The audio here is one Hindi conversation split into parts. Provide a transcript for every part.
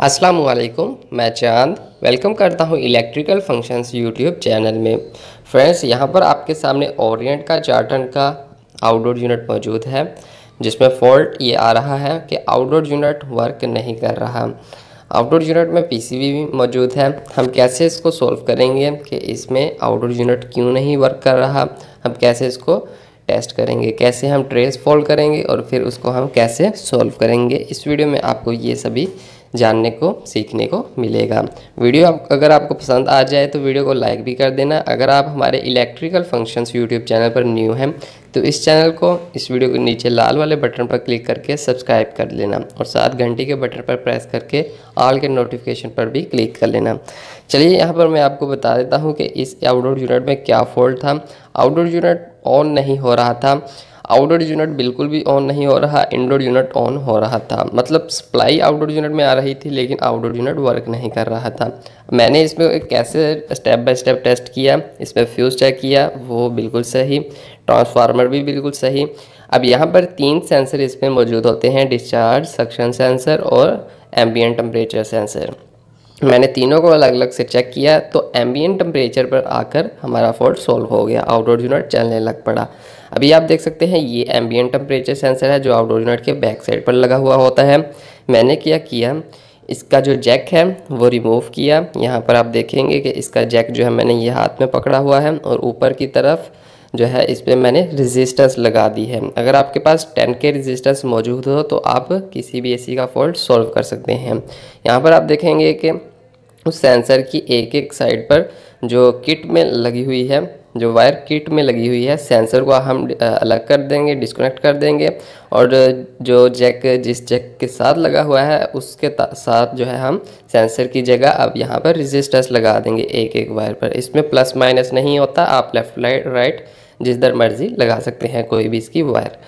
अस्सलामुअलैकुम, मैं चांद वेलकम करता हूं इलेक्ट्रिकल फंक्शंस यूट्यूब चैनल में। फ्रेंड्स, यहां पर आपके सामने ओरिएंट का 4 टन का आउटडोर यूनिट मौजूद है, जिसमें फॉल्ट ये आ रहा है कि आउटडोर यूनिट वर्क नहीं कर रहा। आउटडोर यूनिट में पीसीबी भी मौजूद है। हम कैसे इसको सॉल्व करेंगे कि इसमें आउटडोर यूनिट क्यों नहीं वर्क कर रहा, हम कैसे इसको टेस्ट करेंगे, कैसे हम ट्रेस फॉल्व करेंगे और फिर उसको हम कैसे सॉल्व करेंगे। इस वीडियो में आपको ये सभी जानने को सीखने को मिलेगा। वीडियो अगर आपको पसंद आ जाए तो वीडियो को लाइक भी कर देना। अगर आप हमारे इलेक्ट्रिकल फंक्शंस यूट्यूब चैनल पर न्यू हैं तो इस चैनल को इस वीडियो के नीचे लाल वाले बटन पर क्लिक करके सब्सक्राइब कर लेना और साथ घंटी के बटन पर प्रेस करके ऑल के नोटिफिकेशन पर भी क्लिक कर लेना। चलिए, यहाँ पर मैं आपको बता देता हूँ कि इस आउटडोर यूनिट में क्या फॉल्ट था। आउटडोर यूनिट ऑन नहीं हो रहा था, आउटडोर यूनिट बिल्कुल भी ऑन नहीं हो रहा, इंडोर यूनिट ऑन हो रहा था। मतलब सप्लाई आउटडोर यूनिट में आ रही थी लेकिन आउटडोर यूनिट वर्क नहीं कर रहा था। मैंने इसमें कैसे स्टेप बाय स्टेप टेस्ट किया, इसमें फ्यूज़ चेक किया, वो बिल्कुल सही, ट्रांसफार्मर भी बिल्कुल सही। अब यहाँ पर 3 सेंसर इसमें मौजूद होते हैं, डिस्चार्ज, सक्शन सेंसर और एम्बिएंट टेम्परेचर सेंसर। मैंने तीनों को अलग अलग से चेक किया तो एम्बिएंट टेम्परेचर पर आकर हमारा फॉल्ट सॉल्व हो गया, आउटडोर यूनिट चलने लग पड़ा। अभी आप देख सकते हैं ये एम्बिएंट टेम्परेचर सेंसर है जो आउटडोर यूनिट के बैक साइड पर लगा हुआ होता है। मैंने क्या किया, इसका जो जैक है वो रिमूव किया। यहाँ पर आप देखेंगे कि इसका जैक जो है मैंने ये हाथ में पकड़ा हुआ है और ऊपर की तरफ जो है इस पर मैंने रेजिस्टेंस लगा दी है। अगर आपके पास 10 के रेजिस्टेंस मौजूद हो तो आप किसी भी एसी का फॉल्ट सॉल्व कर सकते हैं। यहाँ पर आप देखेंगे कि उस सेंसर की एक एक साइड पर जो किट में लगी हुई है, जो वायर किट में लगी हुई है, सेंसर को हम अलग कर देंगे, डिस्कनेक्ट कर देंगे और जो जैक जिस जैक के साथ लगा हुआ है उसके साथ जो है हम सेंसर की जगह अब यहाँ पर रेजिस्टेंस लगा देंगे एक एक वायर पर। इसमें प्लस माइनस नहीं होता, आप लेफ़्ट राइट जिधर मर्जी लगा सकते हैं कोई भी इसकी वायर।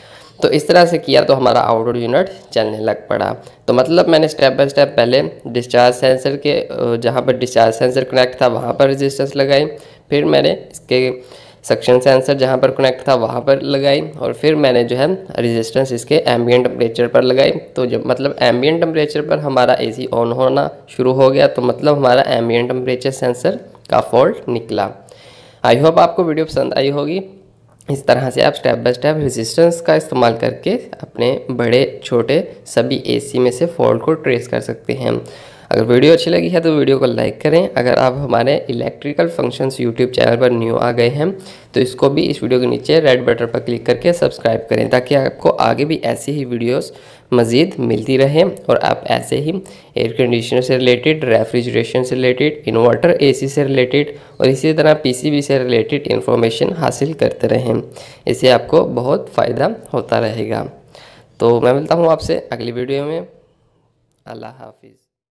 तो इस तरह से किया तो हमारा आउटडोर यूनिट चलने लग पड़ा। तो मतलब मैंने स्टेप बाय स्टेप पहले डिस्चार्ज सेंसर के जहाँ पर डिस्चार्ज सेंसर कनेक्ट था वहाँ पर रेजिस्टेंस लगाई, फिर मैंने इसके सक्शन सेंसर जहाँ पर कनेक्ट था वहाँ पर लगाई और फिर मैंने जो है रेजिस्टेंस इसके एम्बिएंट टेम्परेचर पर लगाई। तो जब मतलब एम्बिएंट टेम्परेचर पर हमारा एसी ऑन होना शुरू हो गया तो मतलब हमारा एम्बिएंट टेम्परेचर सेंसर का फॉल्ट निकला। आई होप आपको वीडियो पसंद आई होगी। इस तरह से आप स्टेप बाय स्टेप रेजिस्टेंस का इस्तेमाल करके अपने बड़े छोटे सभी एसी में से फॉल्ट को ट्रेस कर सकते हैं। अगर वीडियो अच्छी लगी है तो वीडियो को लाइक करें। अगर आप हमारे इलेक्ट्रिकल फंक्शंस यूट्यूब चैनल पर न्यू आ गए हैं तो इसको भी इस वीडियो के नीचे रेड बटन पर क्लिक करके सब्सक्राइब करें ताकि आपको आगे भी ऐसी ही वीडियोस मज़ीद मिलती रहें और आप ऐसे ही एयर कंडीशनर से रिलेटेड, रेफ्रिजरेशन से रिलेटेड, इन्वर्टर एसी से रिलेटेड और इसी तरह पीसीबी से रिलेटेड इन्फॉर्मेशन हासिल करते रहें। इससे आपको बहुत फ़ायदा होता रहेगा। तो मैं मिलता हूँ आपसे अगली वीडियो में। अल्लाह हाफिज़।